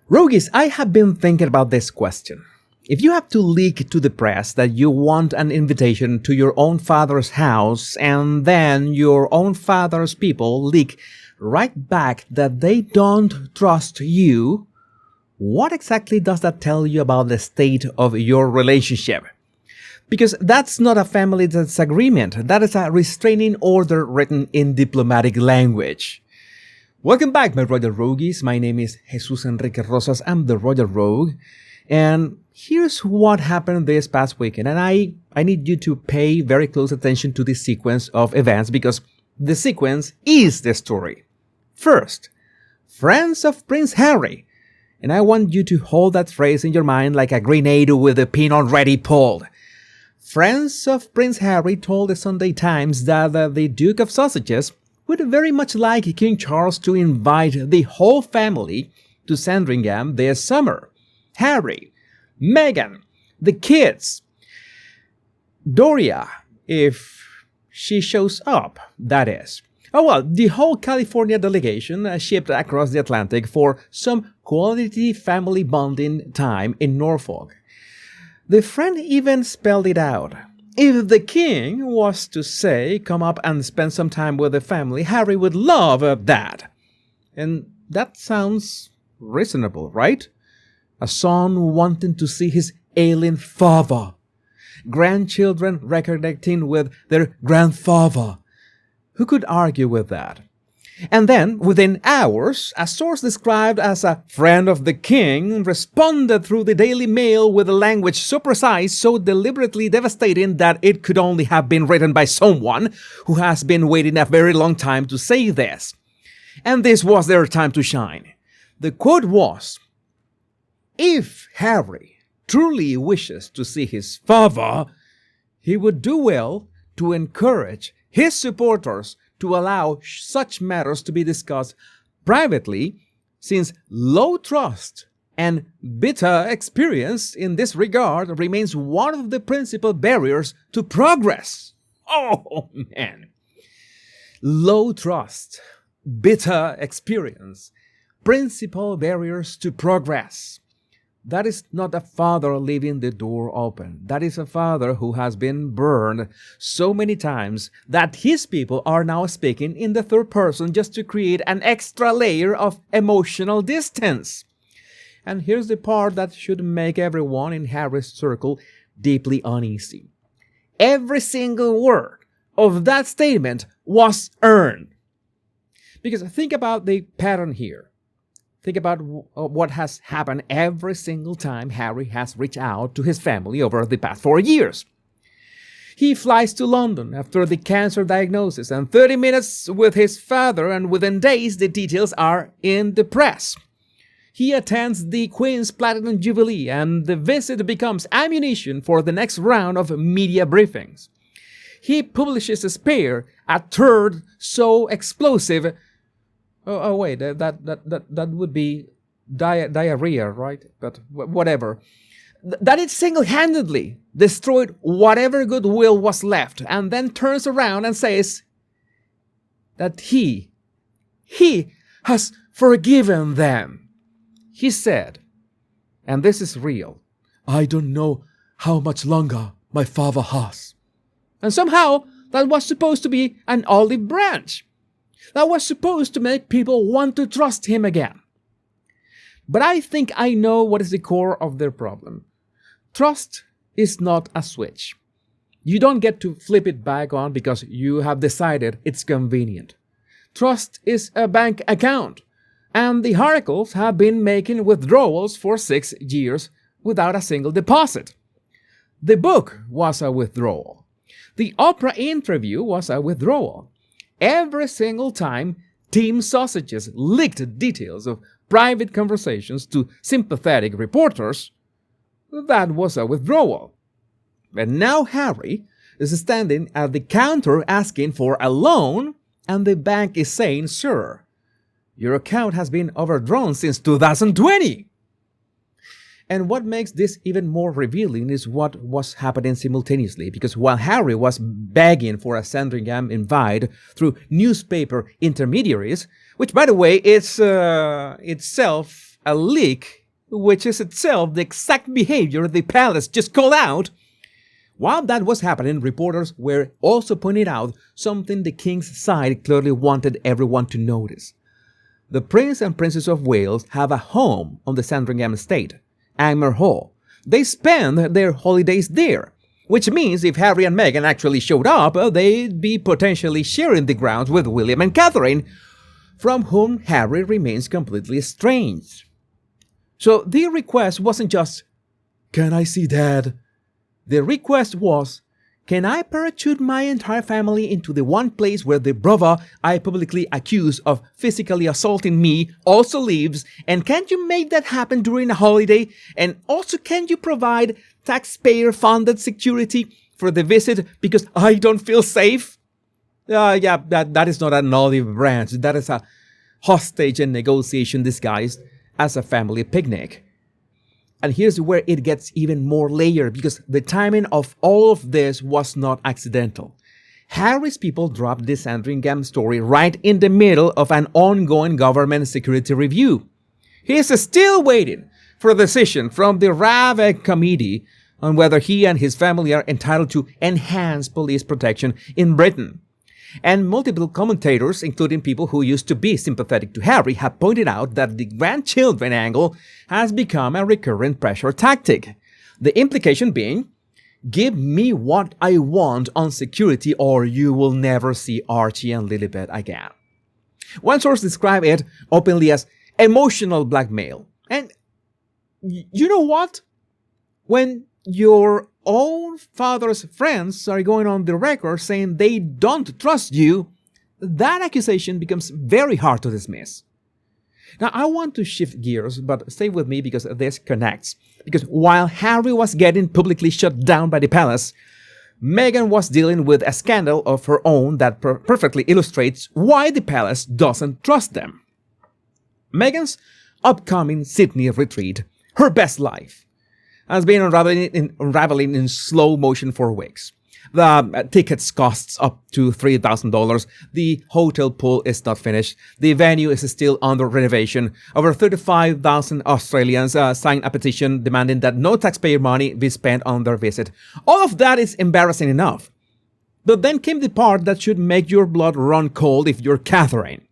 Rogis, I have been thinking about this question. If you have to leak to the press that you want an invitation to your own father's house and then your own father's people leak right back that they don't trust you, what exactly does that tell you about the state of your relationship? Because that's not a family disagreement. That is a restraining order written in diplomatic language. Welcome back, my Royal Rogues. My name is Jesus Enrique Rosas. I'm the Royal Rogue. And here's what happened this past weekend. And I need you to pay very close attention to this sequence of events because the sequence is the story. First, friends of Prince Harry. And I want you to hold that phrase in your mind like a grenade with the pin already pulled. Friends of Prince Harry told the Sunday Times that the Duke of Sausages would very much like King Charles to invite the whole family to Sandringham this summer. Harry, Meghan, the kids, Doria, if she shows up, that is. Oh well, the whole California delegation shipped across the Atlantic for some quality family bonding time in Norfolk. The friend even spelled it out. If the king was to say, come up and spend some time with the family, Harry would love that. And that sounds reasonable, right? A son wanting to see his ailing father. Grandchildren reconnecting with their grandfather. Who could argue with that? And then, within hours, a source described as a friend of the king responded through the Daily Mail with a language so precise, so deliberately devastating that it could only have been written by someone who has been waiting a very long time to say this. And this was their time to shine. The quote was, "If Harry truly wishes to see his father, he would do well to encourage his supporters to allow such matters to be discussed privately, since low trust and bitter experience in this regard remains one of the principal barriers to progress." Oh, man. Low trust, bitter experience, principal barriers to progress. That is not a father leaving the door open. That is a father who has been burned so many times that his people are now speaking in the third person just to create an extra layer of emotional distance. And here's the part that should make everyone in Harry's circle deeply uneasy. Every single word of that statement was earned. Because think about the pattern here. Think about what has happened every single time Harry has reached out to his family over the past 4 years. He flies to London after the cancer diagnosis and 30 minutes with his father, and within days the details are in the press. He attends the Queen's Platinum Jubilee and the visit becomes ammunition for the next round of media briefings. He publishes a spear, a third so explosive. Oh wait, that would be diarrhea, right? But whatever. That it single-handedly destroyed whatever goodwill was left, and then turns around and says that he has forgiven them. He said, and this is real, "I don't know how much longer my father has." And somehow that was supposed to be an olive branch. That was supposed to make people want to trust him again. But I think I know what is the core of their problem. Trust is not a switch. You don't get to flip it back on because you have decided it's convenient. Trust is a bank account, and the Haracles have been making withdrawals for 6 years without a single deposit. The book was a withdrawal. The Oprah interview was a withdrawal. Every single time Team Sausages leaked details of private conversations to sympathetic reporters, that was a withdrawal. And now Harry is standing at the counter asking for a loan, and the bank is saying, "Sir, your account has been overdrawn since 2020. And what makes this even more revealing is what was happening simultaneously, because while Harry was begging for a Sandringham invite through newspaper intermediaries, which by the way is itself a leak, which is itself the exact behavior the palace just called out. While that was happening, reporters were also pointing out something the king's side clearly wanted everyone to notice. The Prince and Princess of Wales have a home on the Sandringham estate, Angmere Hall. They spend their holidays there, which means if Harry and Meghan actually showed up, they'd be potentially sharing the grounds with William and Catherine, from whom Harry remains completely estranged. So the request wasn't just, "Can I see Dad?" The request was, "Can I parachute my entire family into the one place where the brother I publicly accuse of physically assaulting me also lives? And can't you make that happen during a holiday? And also can you provide taxpayer-funded security for the visit because I don't feel safe?" That is not an olive branch. That is a hostage and negotiation disguised as a family picnic. And here's where it gets even more layered, because the timing of all of this was not accidental. Harry's people dropped the Sandringham story right in the middle of an ongoing government security review. He is still waiting for a decision from the RAVEC committee on whether he and his family are entitled to enhanced police protection in Britain. And multiple commentators, including people who used to be sympathetic to Harry, have pointed out that the grandchildren angle has become a recurrent pressure tactic. The implication being, give me what I want on security or you will never see Archie and Lilibet again. One source described it openly as emotional blackmail. And you know what? When your own father's friends are going on the record saying they don't trust you, that accusation becomes very hard to dismiss. Now, I want to shift gears, but stay with me because this connects. Because while Harry was getting publicly shut down by the palace, Meghan was dealing with a scandal of her own that perfectly illustrates why the palace doesn't trust them. Meghan's upcoming Sydney retreat, her best life, has been unraveling in slow motion for weeks. The tickets costs up to $3,000. The hotel pool is not finished. The venue is still under renovation. Over 35,000 Australians signed a petition demanding that no taxpayer money be spent on their visit. All of that is embarrassing enough. But then came the part that should make your blood run cold if you're Catherine.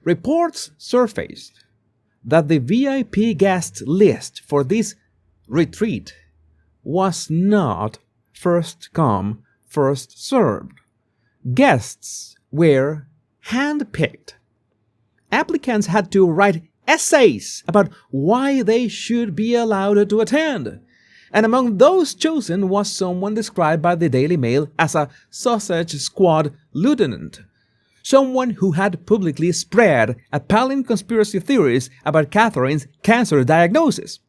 Reports surfaced that the VIP guest list for this retreat was not first come, first served. Guests were handpicked. Applicants had to write essays about why they should be allowed to attend. And among those chosen was someone described by the Daily Mail as a Sausage Squad lieutenant. Someone who had publicly spread appalling conspiracy theories about Catherine's cancer diagnosis.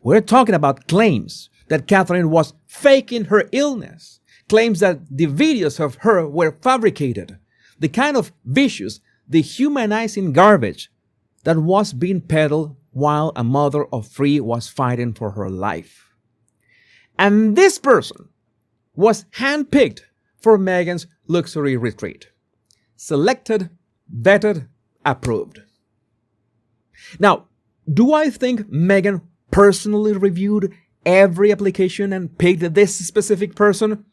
We're talking about claims that Catherine was faking her illness, claims that the videos of her were fabricated, the kind of vicious, dehumanizing garbage that was being peddled while a mother of three was fighting for her life. And this person was handpicked for Meghan's luxury retreat. Selected, vetted, approved. Now, do I think Meghan personally reviewed every application and picked this specific person?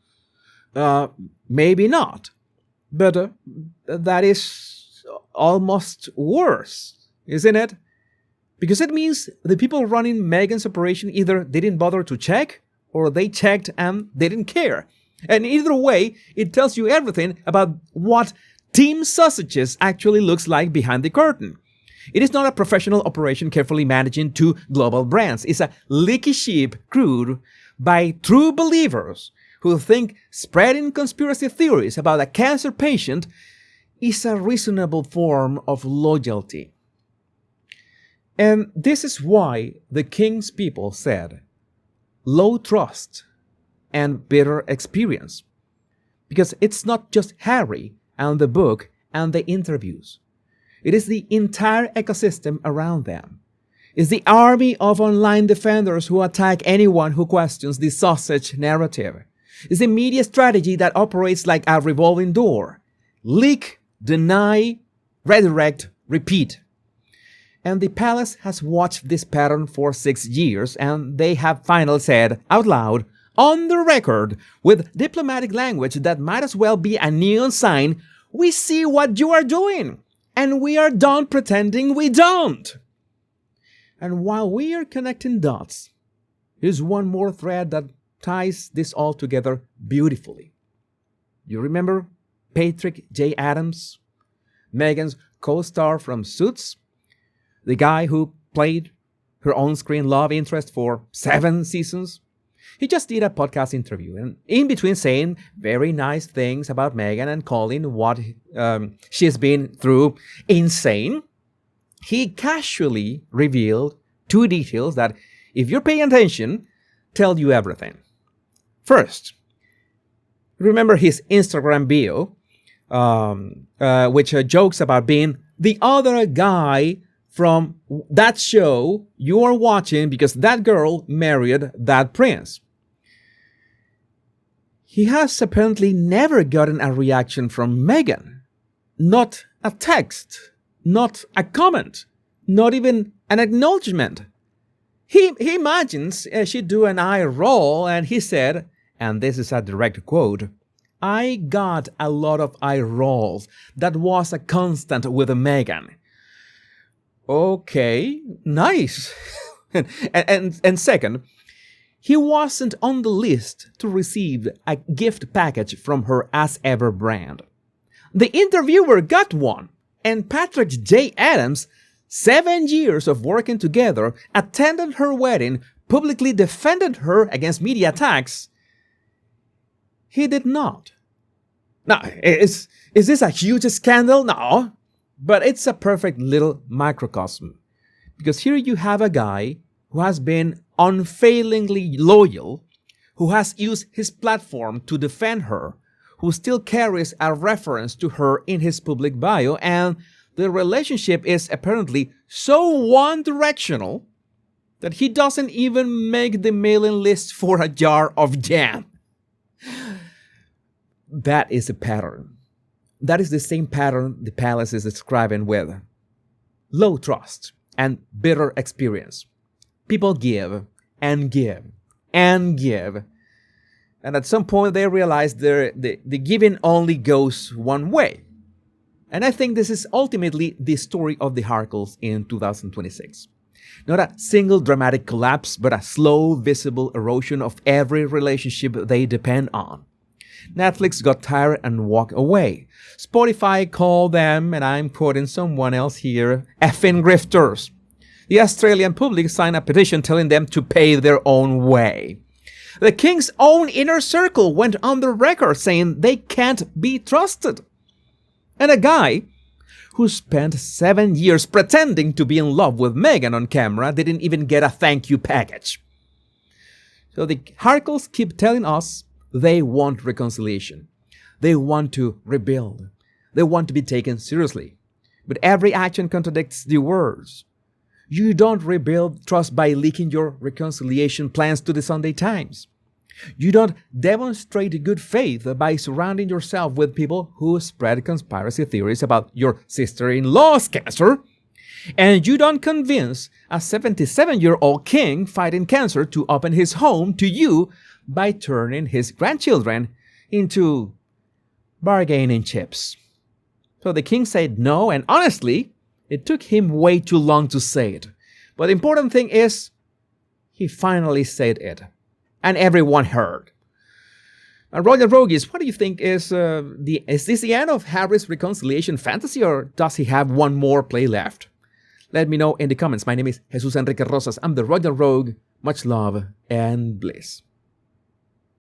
Maybe not. But that is almost worse, isn't it? Because it means the people running Meghan's operation either didn't bother to check or they checked and didn't care. And either way, it tells you everything about what Team Sausages actually looks like behind the curtain. It is not a professional operation carefully managing two global brands. It's a leaky ship crewed by true believers who think spreading conspiracy theories about a cancer patient is a reasonable form of loyalty. And this is why the king's people said low trust and bitter experience. Because it's not just Harry and the book and the interviews. It is the entire ecosystem around them. It's the army of online defenders who attack anyone who questions the sausage narrative. It's the media strategy that operates like a revolving door. Leak, deny, redirect, repeat. And the palace has watched this pattern for 6 years, and they have finally said out loud, on the record, with diplomatic language that might as well be a neon sign, we see what you are doing, and we are done pretending we don't. And while we are connecting dots, here's one more thread that ties this all together beautifully. You remember Patrick J. Adams, Meghan's co-star from Suits? The guy who played her on-screen love interest for 7 seasons? He just did a podcast interview, and in between saying very nice things about Meghan and calling what she's been through insane, he casually revealed 2 details that, if you're paying attention, tell you everything. First, remember his Instagram bio, which jokes about being the other guy from that show you are watching because that girl married that prince. He has apparently never gotten a reaction from Meghan. Not a text, not a comment, not even an acknowledgement. He imagines she'd do an eye roll, and he said, and this is a direct quote, "I got a lot of eye rolls. That was a constant with Meghan." Okay, nice. and second, he wasn't on the list to receive a gift package from her As Ever brand. The interviewer got one, and Patrick J. Adams, 7 years of working together, attended her wedding, publicly defended her against media attacks. He did not. Now, is this a huge scandal? No. But it's a perfect little microcosm. Because here you have a guy who has been unfailingly loyal, who has used his platform to defend her, who still carries a reference to her in his public bio, and the relationship is apparently so one-directional that he doesn't even make the mailing list for a jar of jam. That is a pattern. That is the same pattern the palace is describing with low trust and bitter experience. People give and give and give. And at some point they realize the giving only goes one way. And I think this is ultimately the story of the Harkles in 2026. Not a single dramatic collapse, but a slow, visible erosion of every relationship they depend on. Netflix got tired and walked away. Spotify called them, and I'm quoting someone else here, effing grifters. The Australian public signed a petition telling them to pay their own way. The king's own inner circle went on the record saying they can't be trusted. And a guy who spent 7 years pretending to be in love with Meghan on camera didn't even get a thank you package. So the Harkles keep telling us they want reconciliation. They want to rebuild. They want to be taken seriously. But every action contradicts the words. You don't rebuild trust by leaking your reconciliation plans to the Sunday Times. You don't demonstrate good faith by surrounding yourself with people who spread conspiracy theories about your sister-in-law's cancer. And you don't convince a 77-year-old king fighting cancer to open his home to you by turning his grandchildren into bargaining chips. So the king said no, and honestly, it took him way too long to say it. But the important thing is, he finally said it. And everyone heard. Royal Rogues, what do you think is this the end of Harry's reconciliation fantasy, or does he have one more play left? Let me know in the comments. My name is Jesus Enrique Rosas. I'm the Royal Rogue. Much love and bliss.